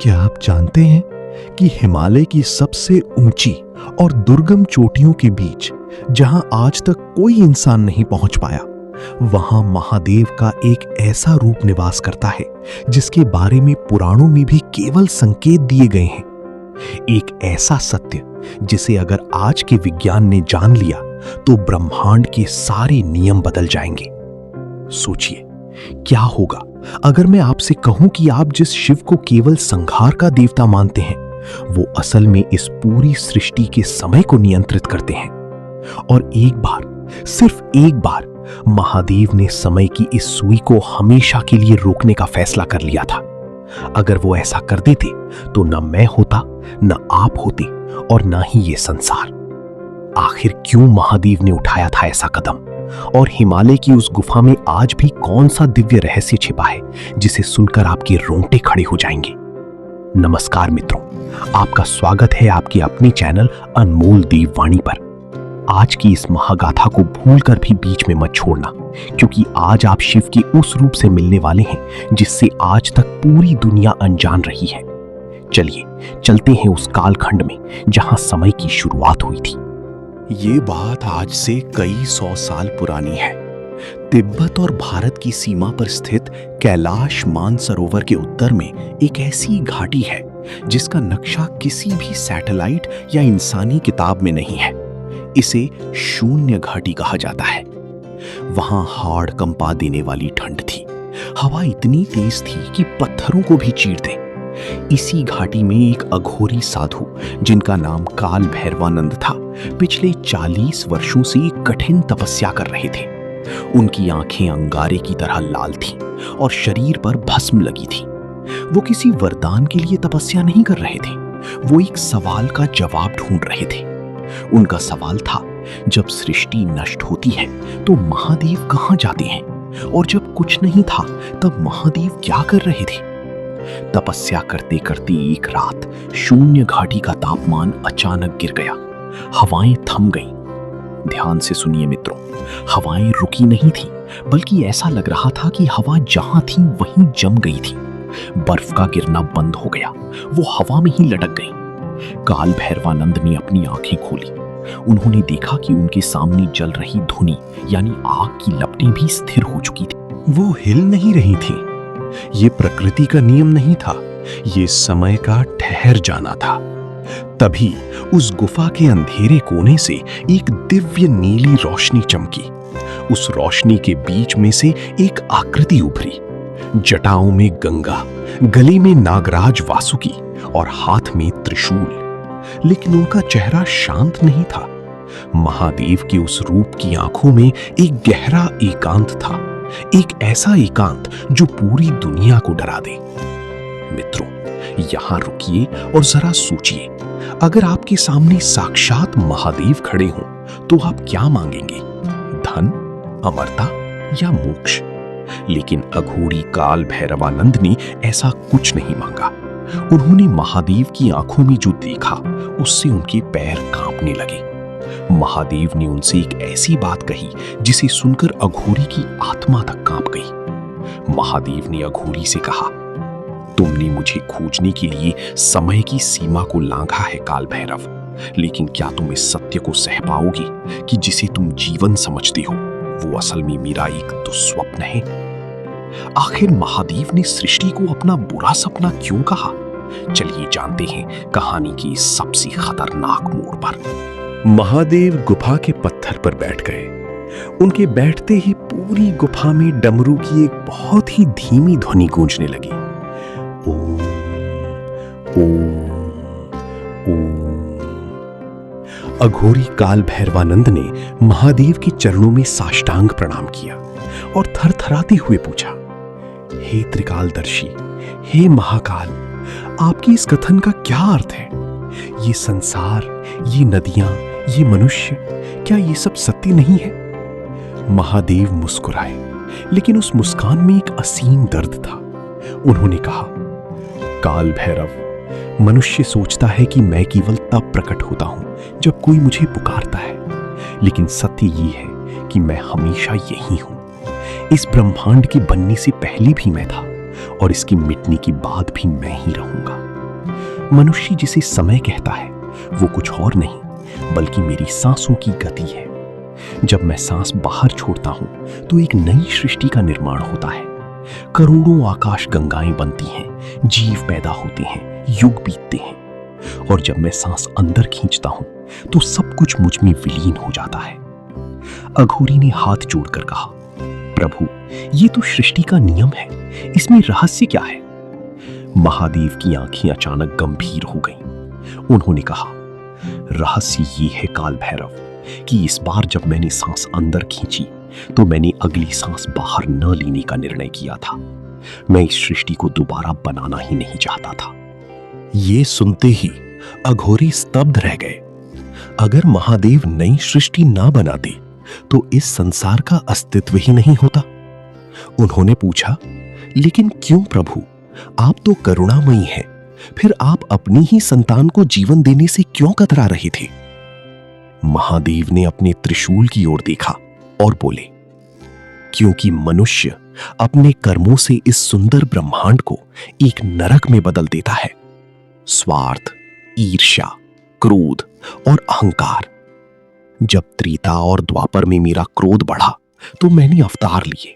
क्या आप जानते हैं कि हिमालय की सबसे ऊंची और दुर्गम चोटियों के बीच, जहां आज तक कोई इंसान नहीं पहुंच पाया, वहां महादेव का एक ऐसा रूप निवास करता है जिसके बारे में पुराणों में भी केवल संकेत दिए गए हैं। एक ऐसा सत्य जिसे अगर आज के विज्ञान ने जान लिया तो ब्रह्मांड के सारे नियम बदल जाएंगे। सोचिए, क्या होगा अगर मैं आपसे कहूं कि आप जिस शिव को केवल संहार का देवता मानते हैं, वो असल में इस पूरी सृष्टि के समय को नियंत्रित करते हैं। और एक बार, सिर्फ एक बार, महादेव ने समय की इस सुई को हमेशा के लिए रोकने का फैसला कर लिया था। अगर वो ऐसा कर देते तो न मैं होता, न आप होते और न ही ये संसार। आखिर क्यों महादेव ने उठाया था ऐसा कदम? और हिमालय की उस गुफा में आज भी कौन सा दिव्य रहस्य छिपा है जिसे सुनकर आपके रोंगटे खड़े हो जाएंगे? नमस्कार मित्रों, आपका स्वागत है आपके अपने चैनल अनमोल देववाणी पर। आज की इस महागाथा को भूलकर भी बीच में मत छोड़ना, क्योंकि आज आप शिव के उस रूप से मिलने वाले हैं जिससे आज तक पूरी दुनिया अनजान रही है। चलिए चलते हैं उस कालखंड में जहां समय की शुरुआत हुई थी। ये बात आज से कई 100 साल पुरानी है। तिब्बत और भारत की सीमा पर स्थित कैलाश मानसरोवर के उत्तर में एक ऐसी घाटी है जिसका नक्शा किसी भी सैटेलाइट या इंसानी किताब में नहीं है। इसे शून्य घाटी कहा जाता है। वहां हाड़ कंपा देने वाली ठंड थी। हवा इतनी तेज थी कि पत्थरों को भी चीर दे। इसी घाटी में एक अघोरी साधु जिनका नाम काल भैरवानंद था, पिछले 40 वर्षों से कठिन तपस्या कर रहे थे। उनकी आंखें अंगारे की तरह लाल थीं और शरीर पर भस्म लगी थी। वो किसी वरदान के लिए तपस्या नहीं कर रहे थे, वो एक सवाल का जवाब ढूंढ रहे थे। उनका सवाल था, जब सृष्टि नष्ट होती है तो महादेव कहां जाते हैं? और जब कुछ नहीं था तब महादेव क्या कर रहे थे? तपस्या करते करते एक रात शून्य घाटी का तापमान अचानक गिर गया। हवाएं थम गईं। ध्यान से सुनिए मित्रों, हवाएं रुकी नहीं थी, बल्कि ऐसा लग रहा था कि हवा जहां थी वहीं जम गई थी। बर्फ का गिरना बंद हो गया, वो हवा में ही लटक गई। काल भैरवानंद ने अपनी आंखें खोली। उन्होंने देखा कि उनके सामने जल रही धुनी यानी आग की लपटें भी स्थिर हो चुकी थी। वो हिल नहीं रही थी। ये प्रकृति का नियम नहीं था, ये समय का ठहर जाना था। तभी उस गुफा के अंधेरे कोने से एक दिव्य नीली रोशनी चमकी। उस रोशनी के बीच में से एक आकृति उभरी। जटाओं में गंगा, गले में नागराज वासुकी और हाथ में त्रिशूल। लेकिन उनका चेहरा शांत नहीं था। महादेव के उस रूप की आंखों में एक गहरा एकांत था, एक ऐसा एकांत जो पूरी दुनिया को डरा दे। मित्रों, यहां रुकिए और जरा सोचिए, अगर आपके सामने साक्षात महादेव खड़े हों तो आप क्या मांगेंगे? धन, अमरता या मोक्ष? लेकिन अघोरी काल भैरवानंद ने ऐसा कुछ नहीं मांगा। उन्होंने महादेव की आंखों में जो देखा उससे उनके पैर कांपने लगे। महादेव ने उनसे एक ऐसी बात कही जिसे सुनकर अघोरी की आत्मा तक कांप गई। महादेव ने अघोरी से कहा, तुमने मुझे खोजने के लिए समय की सीमा को लांघा है काल भैरव, लेकिन क्या तुम इस सत्य को सह पाओगे कि जिसे तुम जीवन समझते हो वो असल में मेरा एक दुस्वप्न है? आखिर महादेव ने सृष्टि को अपना बुरा सपना क्यों कहा? चलिए जानते हैं कहानी की इस सबसे खतरनाक मोड़ पर। महादेव गुफा के पत्थर पर बैठ गए। उनके बैठते ही पूरी गुफा में डमरू की एक बहुत ही धीमी ध्वनि गूंजने लगी। ओम ओम ओम। अघोरी काल भैरवानंद ने महादेव के चरणों में साष्टांग प्रणाम किया और थरथराते हुए पूछा, हे त्रिकालदर्शी, हे महाकाल, आपकी इस कथन का क्या अर्थ है? ये संसार, ये नदियां, ये मनुष्य, क्या ये सब सत्य नहीं है? महादेव मुस्कुराए, लेकिन उस मुस्कान में एक असीम दर्द था। उन्होंने कहा, काल भैरव, मनुष्य सोचता है कि मैं केवल तब प्रकट होता हूं जब कोई मुझे पुकारता है, लेकिन सत्य ये है कि मैं हमेशा यही हूं। इस ब्रह्मांड के बनने से पहले भी मैं था और इसके मिटने के बाद भी मैं ही रहूंगा। मनुष्य जिसे समय कहता है वो कुछ और नहीं बल्कि मेरी सांसों की गति है। जब मैं सांस बाहर छोड़ता हूं तो एक नई सृष्टि का निर्माण होता है। करोड़ों आकाश गंगाएं बनती हैं, जीव पैदा होते हैं, युग बीतते हैं। और जब मैं सांस अंदर खींचता हूं तो सब कुछ मुझ में विलीन हो जाता है। अघोरी ने हाथ जोड़कर कहा, प्रभु, ये तो सृष्टि का नियम है, इसमें रहस्य क्या है? महादेव की आंखें अचानक गंभीर हो गईं। उन्होंने कहा, रहस्य ये है काल भैरव कि इस बार जब मैंने सांस अंदर खींची तो मैंने अगली सांस बाहर न लेने का निर्णय किया था। मैं इस सृष्टि को दोबारा बनाना ही नहीं चाहता था। ये सुनते ही अघोरी स्तब्ध रह गए। अगर महादेव नई सृष्टि ना बनाते तो इस संसार का अस्तित्व ही नहीं होता। उन्होंने पूछा, लेकिन क्यों प्रभु, आप तो करुणामयी हैं, फिर आप अपनी ही संतान को जीवन देने से क्यों कतरा रहे थे? महादेव ने अपने त्रिशूल की ओर देखा और बोले, क्योंकि मनुष्य अपने कर्मों से इस सुंदर ब्रह्मांड को एक नरक में बदल देता है। स्वार्थ, ईर्ष्या, क्रोध और अहंकार। जब त्रेता और द्वापर में मेरा क्रोध बढ़ा तो मैंने अवतार लिए,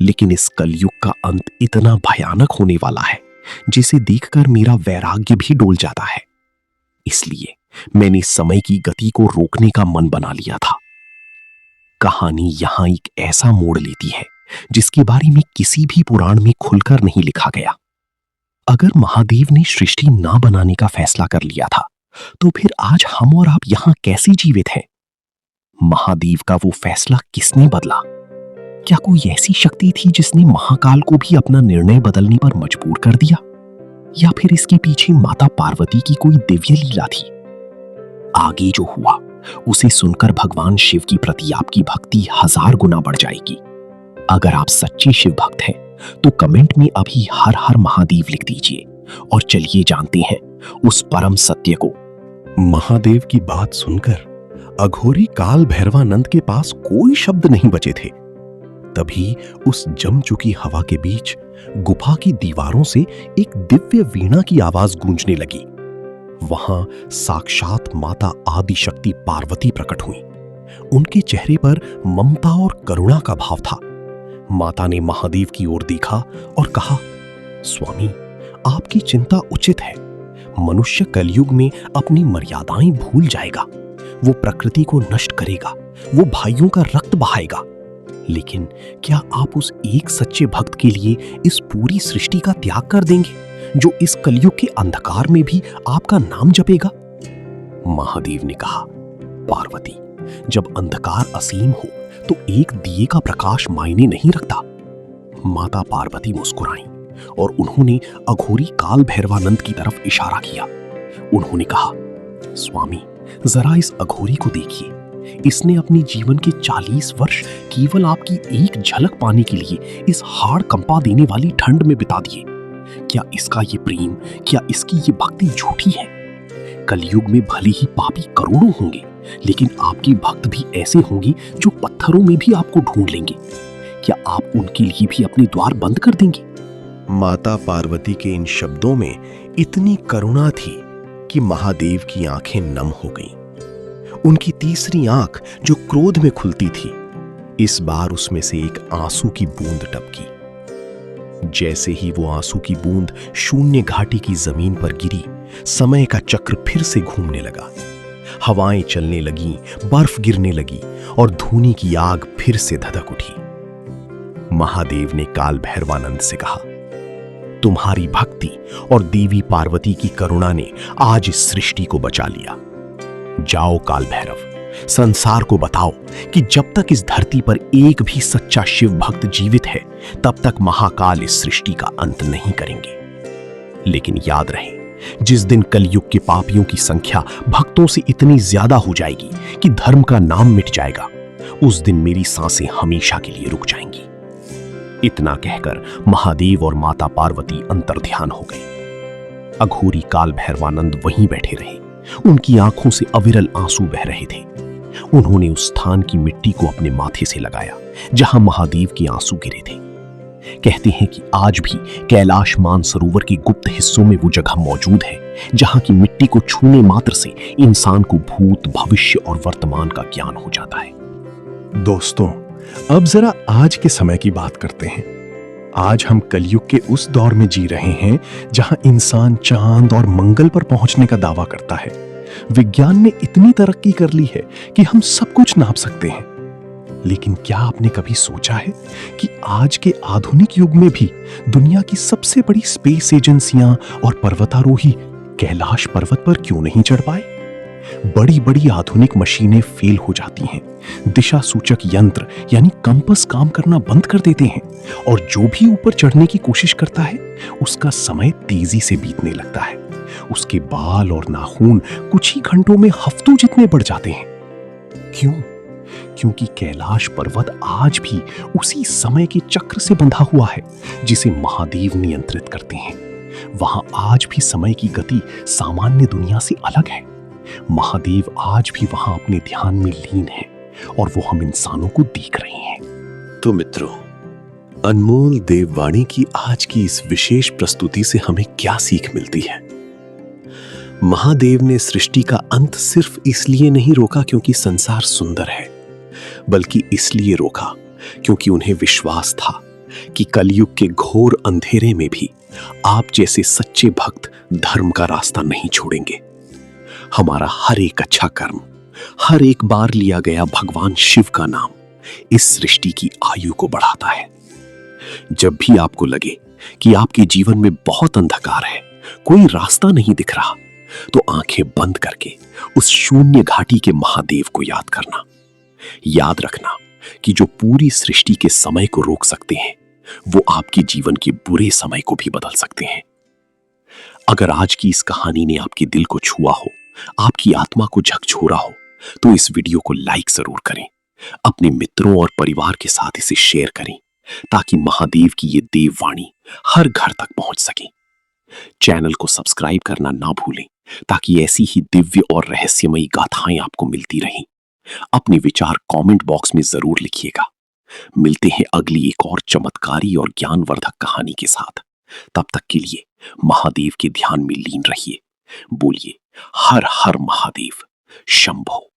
लेकिन इस कलयुग का अंत इतना भयानक होने वाला है जिसे देखकर मेरा वैराग्य भी डोल जाता है। इसलिए मैंने समय की गति को रोकने का मन बना लिया था। कहानी यहां एक ऐसा मोड़ लेती है जिसके बारे में किसी भी पुराण में खुलकर नहीं लिखा गया। अगर महादेव ने सृष्टि ना बनाने का फैसला कर लिया था तो फिर आज हम और आप यहां कैसे जीवित हैं? महादेव का वो फैसला किसने बदला? क्या कोई ऐसी शक्ति थी जिसने महाकाल को भी अपना निर्णय बदलने पर मजबूर कर दिया? या फिर इसके पीछे माता पार्वती की कोई दिव्य लीला थी? आगे जो हुआ उसे सुनकर भगवान शिव की प्रति आपकी भक्ति 1000 गुना बढ़ जाएगी। अगर आप सच्चे शिव भक्त हैं तो कमेंट में अभी हर हर महादेव लिख दीजिए और चलिए जानते हैं उस परम सत्य को। महादेव की बात सुनकर अघोरी काल भैरवानंद के पास कोई शब्द नहीं बचे थे। तभी उस जम चुकी हवा के बीच गुफा की दीवारों से एक दिव्य वीणा की आवाज गूंजने लगी। वहां साक्षात माता आदिशक्ति पार्वती प्रकट हुई। उनके चेहरे पर ममता और करुणा का भाव था। माता ने महादेव की ओर देखा और कहा, स्वामी, आपकी चिंता उचित है। मनुष्य कलयुग में अपनी मर्यादाएं भूल जाएगा, वो प्रकृति को नष्ट करेगा, वो भाइयों का रक्त बहाएगा। लेकिन क्या आप उस एक सच्चे भक्त के लिए इस पूरी सृष्टि का त्याग कर देंगे जो इस कलयुग के अंधकार में भी आपका नाम जपेगा? महादेव ने कहा, पार्वती, जब अंधकार असीम हो तो एक दिए का प्रकाश मायने नहीं रखता। माता पार्वती मुस्कुराई और उन्होंने अघोरी काल भैरवानंद की तरफ इशारा किया। उन्होंने कहा, स्वामी, जरा इस अघोरी को देखिए। इसने अपने जीवन के 40 वर्ष केवल आपकी एक झलक पाने के लिए इस हाड़ कंपा देने वाली ठंड में बिता दिए। क्या इसका ये प्रेम, क्या इसकी ये भक्ति झूठी है? कलयुग में भले ही पापी करोड़ों होंगे, लेकिन आपके भक्त भी ऐसे होंगे जो पत्थरों में भी आपको ढूंढ लेंगे। क्या आप उनके लिए भी अपने द्वार बंद कर देंगे? माता पार्वती के इन शब्दों में इतनी करुणा थी कि महादेव की आंखें नम हो गईं। उनकी तीसरी आंख जो क्रोध में खुलती थी, इस बार उसमें से एक आंसू की बूंद टपकी। जैसे ही वो आंसू की बूंद शून्य घाटी की जमीन पर गिरी, समय का चक्र फिर से घूमने लगा। हवाएं चलने लगीं, बर्फ गिरने लगी और धूनी की आग फिर से धधक उठी। महादेव ने काल भैरवानंद से कहा, तुम्हारी भक्ति और देवी पार्वती की करुणा ने आज इस सृष्टि को बचा लिया। जाओ काल भैरव, संसार को बताओ कि जब तक इस धरती पर एक भी सच्चा शिव भक्त जीवित है, तब तक महाकाल इस सृष्टि का अंत नहीं करेंगे। लेकिन याद रहे, जिस दिन कलयुग के पापियों की संख्या भक्तों से इतनी ज्यादा हो जाएगी कि धर्म का नाम मिट जाएगा, उस दिन मेरी सांसें हमेशा के लिए रुक जाएंगी। इतना कहकर महादेव और माता पार्वती अंतर्ध्यान हो गए। अघोरी काल भैरवानंद वहीं बैठे रहे। उनकी आंखों से अविरल आंसू बह रहे थे। उन्होंने उस स्थान की मिट्टी को अपने माथे से लगाया जहां महादेव के आंसू गिरे थे। कहते हैं कि आज भी कैलाश मानसरोवर के गुप्त हिस्सों में वो जगह मौजूद है जहां की मिट्टी को छूने मात्र से इंसान को भूत, भविष्य और वर्तमान का ज्ञान हो जाता है। दोस्तों, अब जरा आज के समय की बात करते हैं। आज हम कलयुग के उस दौर में जी रहे हैं जहां इंसान चांद और मंगल पर पहुंचने का दावा करता है। विज्ञान ने इतनी तरक्की कर ली है कि हम सब कुछ नाप सकते हैं। लेकिन क्या आपने कभी सोचा है कि आज के आधुनिक युग में भी दुनिया की सबसे बड़ी स्पेस एजेंसियां और पर्वतारोही कैलाश पर्वत पर क्यों नहीं चढ़ पाए? बड़ी बड़ी आधुनिक मशीनें फेल हो जाती हैं, दिशा सूचक यंत्र यानी कंपास काम करना बंद कर देते हैं, और जो भी ऊपर चढ़ने की कोशिश करता है उसका समय तेजी से बीतने लगता है। उसके बाल और नाखून कुछ ही घंटों में हफ्तों जितने बढ़ जाते हैं। क्यों? क्योंकि कैलाश पर्वत आज भी उसी समय के चक्र से बंधा हुआ है जिसे महादेव नियंत्रित करते हैं। वहां आज भी समय की गति सामान्य दुनिया से अलग है। महादेव आज भी वहां अपने ध्यान में लीन है और वो हम इंसानों को देख रहे हैं। तो मित्रों, अनमोल देववाणी की आज की इस विशेष प्रस्तुति से हमें क्या सीख मिलती है? महादेव ने सृष्टि का अंत सिर्फ इसलिए नहीं रोका क्योंकि संसार सुंदर है, बल्कि इसलिए रोका क्योंकि उन्हें विश्वास था कि कलयुग के घोर अंधेरे में भी आप जैसे सच्चे भक्त धर्म का रास्ता नहीं छोड़ेंगे। हमारा हर एक अच्छा कर्म, हर एक बार लिया गया भगवान शिव का नाम इस सृष्टि की आयु को बढ़ाता है। जब भी आपको लगे कि आपके जीवन में बहुत अंधकार है, कोई रास्ता नहीं दिख रहा, तो आंखें बंद करके उस शून्य घाटी के महादेव को याद करना। याद रखना कि जो पूरी सृष्टि के समय को रोक सकते हैं, वो आपके जीवन के बुरे समय को भी बदल सकते हैं। अगर आज की इस कहानी ने आपके दिल को छुआ हो, आपकी आत्मा को झकझोरा हो, तो इस वीडियो को लाइक जरूर करें। अपने मित्रों और परिवार के साथ इसे शेयर करें ताकि महादेव की ये देववाणी हर घर तक पहुंच सके। चैनल को सब्सक्राइब करना ना भूलें ताकि ऐसी ही दिव्य और रहस्यमयी गाथाएं आपको मिलती रहें। अपने विचार कमेंट बॉक्स में जरूर लिखिएगा। मिलते हैं अगली एक और चमत्कारी और ज्ञानवर्धक कहानी के साथ। तब तक के लिए महादेव के ध्यान में लीन रहिए। बोलिए हर हर महादेव शंभो।